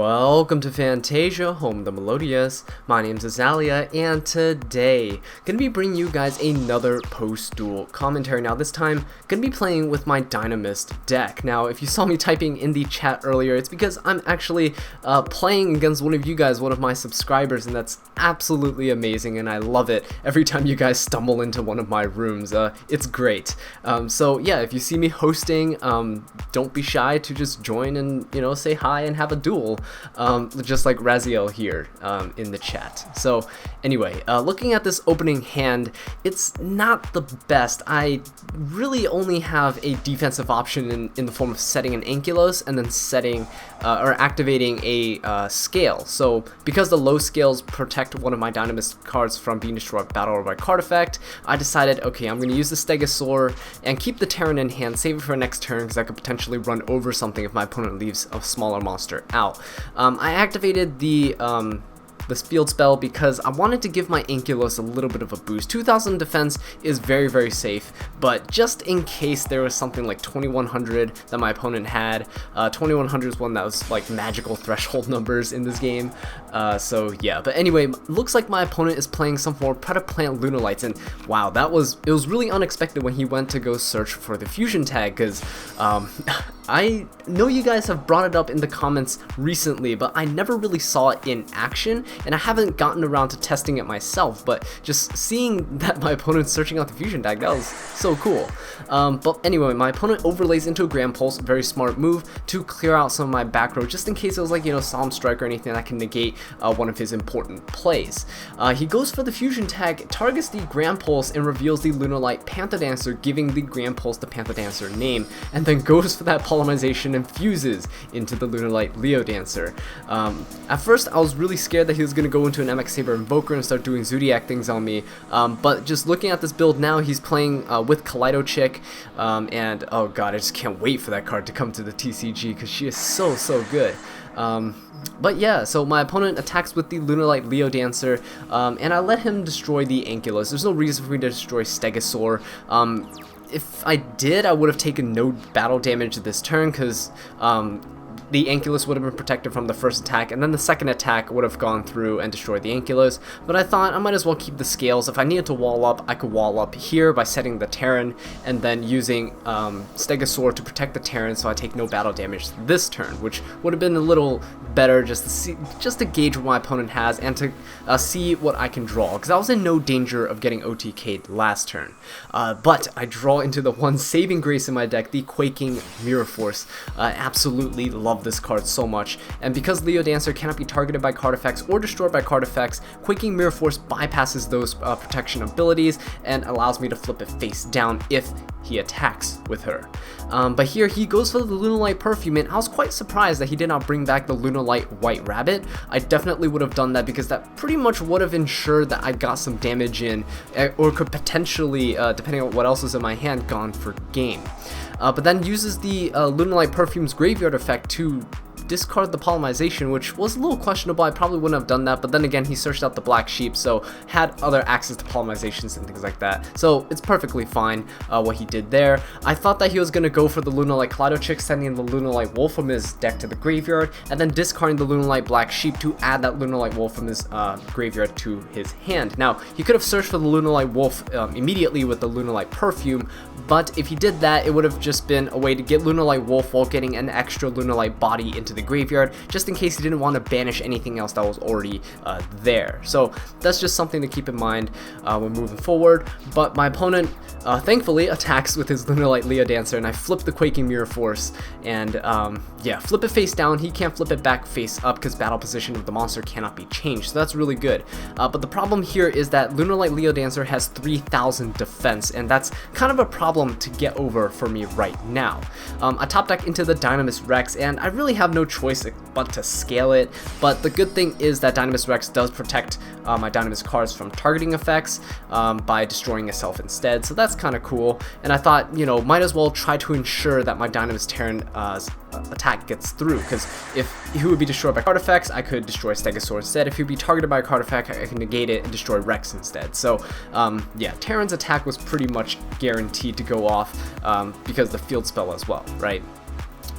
Welcome to Fantasia, home of the Melodious. My name's Azallea, and today, gonna be bringing you guys another post-duel commentary. Now this time, gonna be playing with my Dinomist deck. Now, if you saw me typing in the chat earlier, it's because I'm actually playing against one of you guys, one of my subscribers, and that's absolutely amazing, and I love it every time you guys stumble into one of my rooms. It's great. So yeah, if you see me hosting, don't be shy to just join and, you know, say hi and have a duel. Just like Raziel here in the chat. So anyway, looking at this opening hand, it's not the best. I really only have a defensive option in the form of setting an Ankylos and then setting or activating a scale. So because the low scales protect one of my Dinomist cards from being destroyed by battle or by card effect, I decided, okay, I'm going to use the Stegosaur and keep the Terran in hand, save it for next turn because I could potentially run over something if my opponent leaves a smaller monster out. I activated the field spell because I wanted to give my Ankylos a little bit of a boost. 2000 defense is very, very safe, but just in case there was something like 2100 that my opponent had, 2100 is one that was like magical threshold numbers in this game. So yeah, but anyway, looks like my opponent is playing some form of Predaplant Lunalights, and wow, it was really unexpected when he went to go search for the fusion tag, because I know you guys have brought it up in the comments recently, but I never really saw it in action, and I haven't gotten around to testing it myself, but just seeing that my opponent's searching out the fusion tag, that was so cool. But anyway, my opponent overlays into a Grand Pulse, very smart move, to clear out some of my back row, just in case it was like, you know, Solemn Strike or anything that can negate one of his important plays. He goes for the fusion tag, targets the Grand Pulse, and reveals the Lunalight Panther Dancer, giving the Grand Pulse the Panther Dancer name, and then goes for that polymerization and fuses into the Lunalight Leo Dancer. At first, I was really scared that he was going to go into an MX Saber Invoker and start doing Zodiac things on me, but just looking at this build now, he's playing with Kaleido Chick, and oh god, I just can't wait for that card to come to the TCG because she is so good. But yeah, so my opponent attacks with the Lunalight Leo Dancer, and I let him destroy the Ankylos. There's no reason for me to destroy Stegosaur. If I did, I would have taken no battle damage this turn, because the Ankylos would have been protected from the first attack, and then the second attack would have gone through and destroyed the Ankylos. But I thought I might as well keep the scales. If I needed to wall up, I could wall up here by setting the Terran, and then using Stegosaur to protect the Terran, so I take no battle damage this turn, which would have been a little better just to gauge what my opponent has and to see what I can draw, because I was in no danger of getting OTK'd last turn. But I draw into the one saving grace in my deck, the Quaking Mirror Force. Absolutely love this card so much, and because Leo Dancer cannot be targeted by card effects or destroyed by card effects, Quaking Mirror Force bypasses those protection abilities and allows me to flip it face down if he attacks with her. But here he goes for the Lunalight Perfume, and I was quite surprised that he did not bring back the Lunalight White Rabbit. I definitely would have done that because that pretty much would have ensured that I got some damage in, or could potentially, depending on what else is in my hand, gone for game. But then uses the Lunalight Perfume's Graveyard effect to discard the polymerization, which was a little questionable. I probably wouldn't have done that, but then again, he searched out the Black Sheep, so had other access to polymerizations and things like that, so it's perfectly fine what he did there. I thought that he was going to go for the Lunalight Kaleido Chick, sending the Lunalight Wolf from his deck to the graveyard, and then discarding the Lunalight Black Sheep to add that Lunalight Wolf from his graveyard to his hand. Now, he could have searched for the Lunalight Wolf immediately with the Lunalight Perfume, but if he did that, it would have just been a way to get Lunalight Wolf while getting an extra Lunalight body into the graveyard, just in case he didn't want to banish anything else that was already there. So that's just something to keep in mind when moving forward. But my opponent thankfully attacks with his Lunalight Leo Dancer, and I flip the Quaking Mirror Force, and yeah, flip it face down. He can't flip it back face up because battle position of the monster cannot be changed, so that's really good. But the problem here is that Lunalight Leo Dancer has 3000 defense, and that's kind of a problem to get over for me right now. I top deck into the Dinomist Rex, and I really have no choice but to scale it, but the good thing is that Dinomist Rex does protect my Dinomist cards from targeting effects by destroying itself instead, so that's kind of cool. And I thought, you know, might as well try to ensure that my Dinomist Terran attack gets through, because if he would be destroyed by card effects, I could destroy Stegosaur instead. If he would be targeted by a card effect, I can negate it and destroy Rex instead. So yeah, Terran's attack was pretty much guaranteed to go off because the field spell as well, right?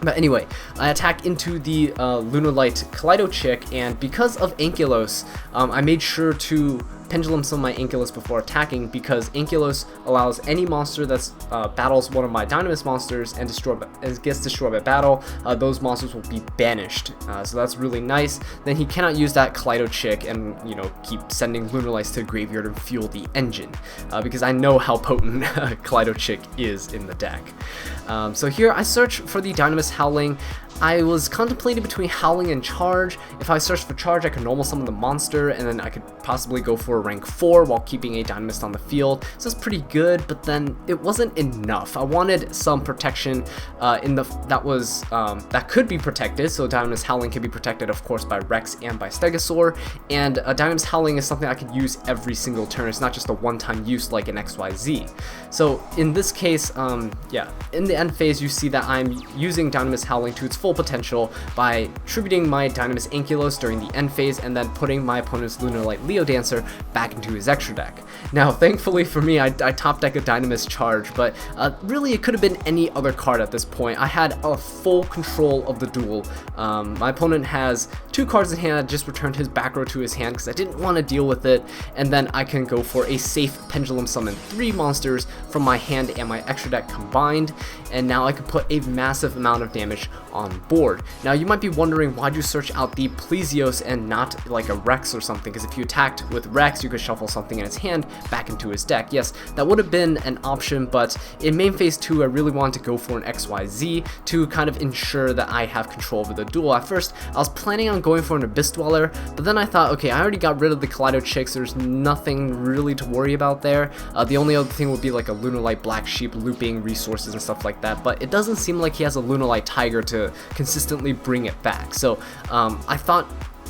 But anyway, I attack into the Lunalight Kaleido Chick, and because of Ankylos, I made sure to pendulum summon my Ankylos before attacking, because Ankylos allows any monster that battles one of my Dinomist monsters and gets destroyed by battle, those monsters will be banished. So that's really nice. Then he cannot use that Kaleido Chick and, you know, keep sending Lunalights to the graveyard and fuel the engine, because I know how potent Kaleido Chick is in the deck. So here I search for the Dinomist Howling. I was contemplating between Howling and Charge. If I searched for Charge, I could normal summon the monster, and then I could possibly go for a rank 4 while keeping a Dinomist on the field. So it's pretty good, but then it wasn't enough. I wanted some protection that could be protected. So Dinomist Howling can be protected, of course, by Rex and by Stegosaur, and Dinomist Howling is something I could use every single turn. It's not just a one-time use like an XYZ. So in this case, yeah, in the end phase, you see that I'm using Dinomist Howling to its full potential by tributing my Dinomist Ankylos during the end phase and then putting my opponent's Lunalight Leo Dancer back into his extra deck. Now, thankfully for me, I top deck a Dinomist Charge, but really it could have been any other card at this point. I had a full control of the duel. My opponent has 2 cards in hand. I just returned his back row to his hand because I didn't want to deal with it, and then I can go for a safe pendulum summon 3 monsters from my hand and my extra deck combined, and now I can put a massive amount of damage on board. Now you might be wondering, why'd you search out the Plesiosaur and not like a Rex or something, because if you attacked with Rex you could shuffle something in his hand back into his deck. Yes, that would have been an option, but in main phase 2 I really wanted to go for an XYZ to kind of ensure that I have control over the duel. At first I was planning on going for an Abyss Dweller, but then I thought, okay, I already got rid of the Kaleido Chicks, there's nothing really to worry about there. The only other thing would be like a Lunalight Black Sheep looping resources and stuff like that, but it doesn't seem like he has a Lunalight Tiger to consistently bring it back. So I thought,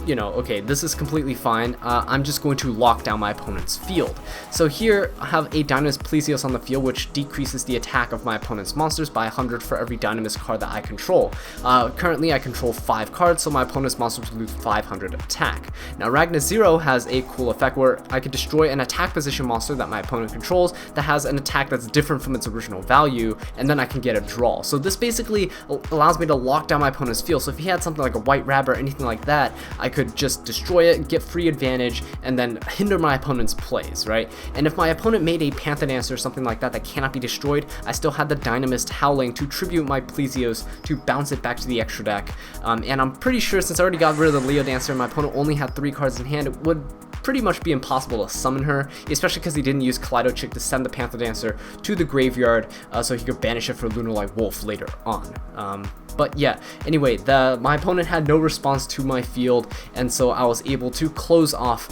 you know, okay, this is completely fine. I'm just going to lock down my opponent's field. So here I have a Dinomist Plesiosaur on the field, which decreases the attack of my opponent's monsters by 100 for every Dinomist card that I control. Currently I control 5 cards, so my opponent's monsters lose 500 attack. Now Ragna Zero has a cool effect where I could destroy an attack position monster that my opponent controls that has an attack that's different from its original value, and then I can get a draw. So this basically allows me to lock down my opponent's field. So if he had something like a White Rabbit or anything like that, I could just destroy it, get free advantage, and then hinder my opponent's plays, right? And if my opponent made a Panther Dancer or something like that that cannot be destroyed, I still had the Dinomist Howling to tribute my Plesiosaur to bounce it back to the extra deck. And I'm pretty sure, since I already got rid of the Leo Dancer and my opponent only had 3 cards in hand, it would pretty much be impossible to summon her, especially because he didn't use Kaleido Chick to send the Panther Dancer to the graveyard so he could banish it for Lunalight Wolf later on. But yeah, anyway, my opponent had no response to my field, and so I was able to close off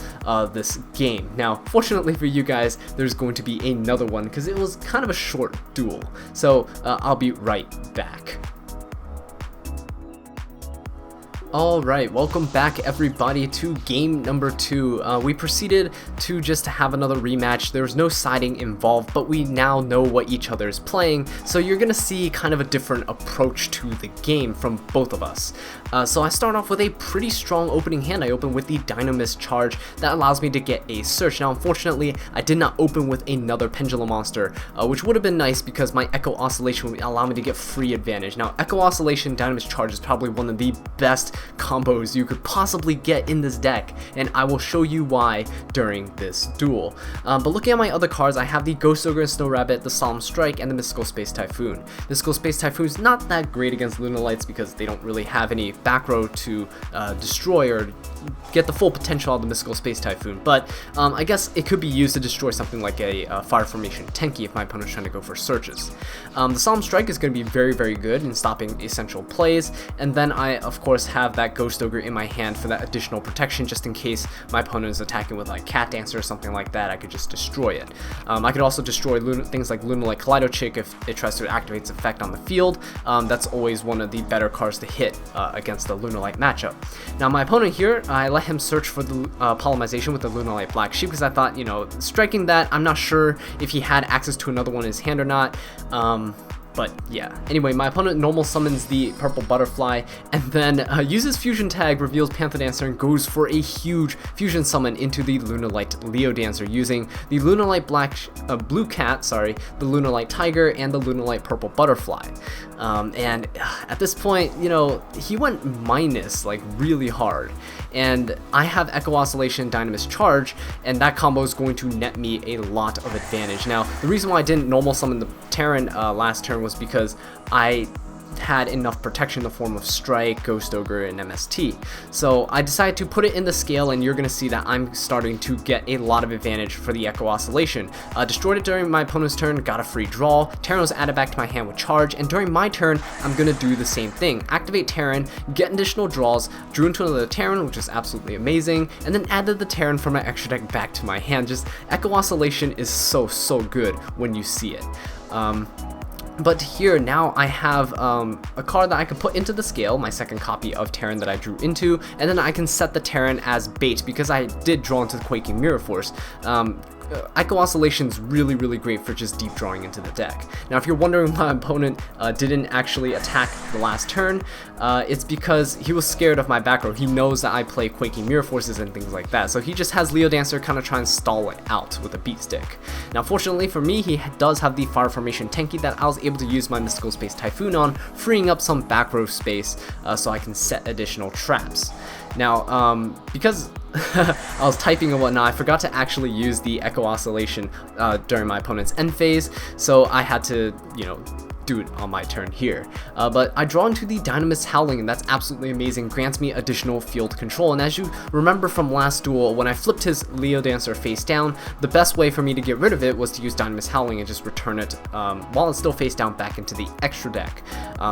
this game. Now, fortunately for you guys, there's going to be another one because it was kind of a short duel. So I'll be right back. Alright, welcome back everybody to game number 2. We proceeded to just have another rematch. There was no siding involved, but we now know what each other is playing, so you're gonna see kind of a different approach to the game from both of us. So I start off with a pretty strong opening hand. I open with the Dinomist Charge that allows me to get a search. Now unfortunately, I did not open with another Pendulum monster, which would have been nice because my Echo Oscillation would allow me to get free advantage. Now Echo Oscillation Dinomist Charge is probably one of the best combos you could possibly get in this deck, and I will show you why during this duel. But looking at my other cards, I have the Ghost Ogre and Snow Rabbit, the Solemn Strike, and the Mystical Space Typhoon. Mystical Space Typhoon is not that great against Lunalights because they don't really have any back row to destroy or get the full potential of the Mystical Space Typhoon, but I guess it could be used to destroy something like a Fire Formation Tenki if my opponent's trying to go for searches. The Solemn Strike is going to be very, very good in stopping essential plays, and then I of course have that Ghost Ogre in my hand for that additional protection just in case my opponent is attacking with like Cat Dancer or something like that. I could just destroy it. I could also destroy things like Lunalight Kaleido Chick if it tries to activate its effect on the field. That's always one of the better cards to hit against the Lunalight matchup. Now my opponent here, I let him search for the Polymerization with the Lunalight Black Sheep because I thought, you know, striking that, I'm not sure if he had access to another one in his hand or not. But yeah, anyway, my opponent normal summons the purple butterfly, and then uses fusion tag, reveals Panther Dancer, and goes for a huge fusion summon into the Lunalight Leo Dancer using the Lunalight blue cat, sorry, the Lunalight tiger, and the Lunalight purple butterfly. And at this point, you know, he went minus like really hard, and I have Echo Oscillation, Dinomist Charge, and that combo is going to net me a lot of advantage. Now, the reason why I didn't normal summon the Terran last turn was because I had enough protection in the form of Strike, Ghost Ogre, and MST. So I decided to put it in the scale, and you're going to see that I'm starting to get a lot of advantage for the Echo Oscillation. Destroyed it during my opponent's turn, got a free draw, Terran was added back to my hand with Charge, and during my turn, I'm going to do the same thing. Activate Terran, get additional draws, drew into another Terran, which is absolutely amazing, and then added the Terran from my extra deck back to my hand. Just Echo Oscillation is so good when you see it. But here now I have a card that I can put into the scale, my second copy of Terran that I drew into, and then I can set the Terran as bait because I did draw into the Quaking Mirror Force. Echo Oscillation is really great for just deep drawing into the deck. Now, if you're wondering why my opponent didn't actually attack the last turn, it's because he was scared of my back row. He knows that I play Quaking Mirror Forces and things like that, so he just has Leo Dancer kind of try and stall it out with a beat stick. Now, fortunately for me, he does have the Fire Formation Tenki that I was able to use my Mystical Space Typhoon on, freeing up some back row space so I can set additional traps. Now, because I was typing and whatnot, I forgot to actually use the Echo Oscillation during my opponent's end phase, so I had to, you know, do it on my turn here. But I draw into the Dinomist Howling, and that's absolutely amazing, grants me additional field control. And as you remember from last duel, when I flipped his Leo Dancer face down, the best way for me to get rid of it was to use Dinomist Howling and just return it while it's still face down back into the extra deck.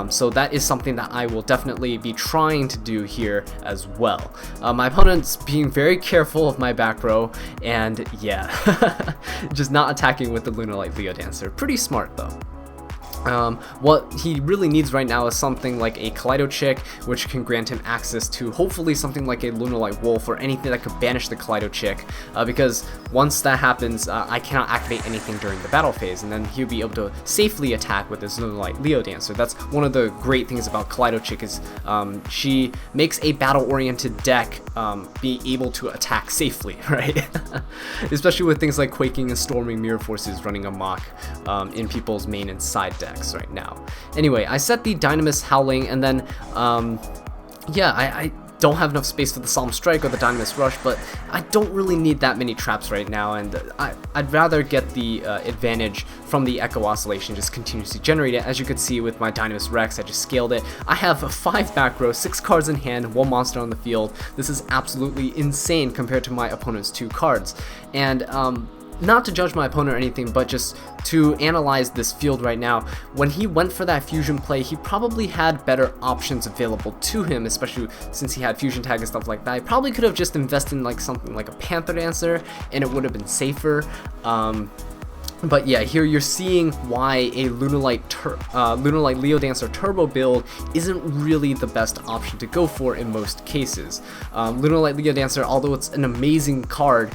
So that is something that I will definitely be trying to do here as well. My opponent's being very careful of my back row, and yeah, just not attacking with the Lunalight Leo Dancer. Pretty smart though. What he really needs right now is something like a Kaleido Chick, which can grant him access to hopefully something like a Lunalight Wolf or anything that could banish the Kaleido Chick, because once that happens, I cannot activate anything during the battle phase, and then he'll be able to safely attack with his Lunalight Leo Dancer. That's one of the great things about Kaleido Chick is she makes a battle-oriented deck be able to attack safely, right? Especially with things like Quaking and Storming Mirror Forces running amok in people's main and side decks right now. Anyway, I set the Dinomist Howling, and then yeah, I don't have enough space for the Solemn Strike or the Dinomist Rush, but I don't really need that many traps right now, and I'd rather get the advantage from the Echo Oscillation, just continuously generate it. As you could see with my Dinomist Rex, I just scaled it. I have 5 back row, 6 cards in hand, 1 monster on the field. This is absolutely insane compared to my opponent's 2 cards, and not to judge my opponent or anything, but just to analyze this field right now, when he went for that fusion play, he probably had better options available to him, especially since he had fusion tag and stuff like that. I probably could have just invested in like something like a Panther Dancer, and it would have been safer. But yeah, here you're seeing why a Lunalight Leo Dancer Turbo build isn't really the best option to go for in most cases. Lunalight Leo Dancer, although it's an amazing card,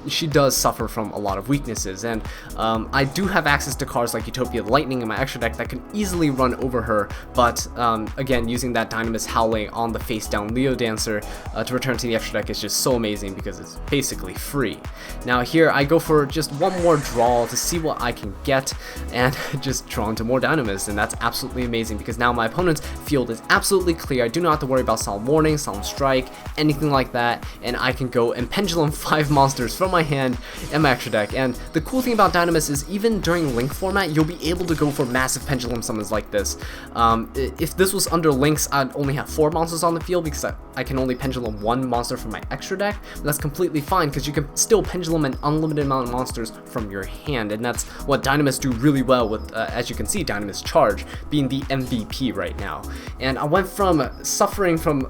she does suffer from a lot of weaknesses, and I do have access to cards like Utopia Lightning in my extra deck that can easily run over her, but again, using that Dinomist Howling on the face down Leo Dancer to return to the extra deck is just so amazing because it's basically free. Now here I go for just one more draw to see what I can get, and just draw into more Dinomists, and that's absolutely amazing because now my opponent's field is absolutely clear. I do not have to worry about Solemn Warning, Solemn Strike, anything like that, and I can go and Pendulum 5 monsters from my hand and my extra deck. And the cool thing about Dinomist is even during Link format, you'll be able to go for massive Pendulum summons like this. If this was under Links, I'd only have 4 monsters on the field because I can only Pendulum 1 monster from my extra deck, but that's completely fine because you can still Pendulum an unlimited amount of monsters from your hand. And that's what Dinomists do really well with, as you can see, Dinomist Charge being the MVP right now. And I went from suffering from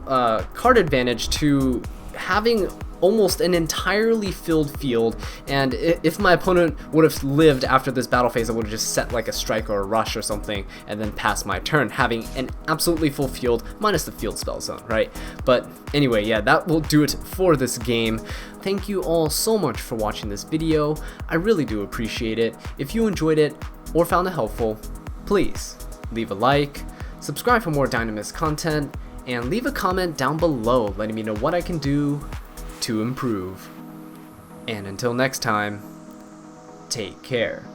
card advantage to having almost an entirely filled field, and if my opponent would have lived after this battle phase, I would have just set like a strike or a rush or something and then passed my turn, having an absolutely full field minus the field spell zone, right? But anyway, yeah, that will do it for this game. Thank you all so much for watching this video. I really do appreciate it. If you enjoyed it or found it helpful, please leave a like, subscribe for more Dinomist content, and leave a comment down below letting me know what I can do to improve. And until next time, take care.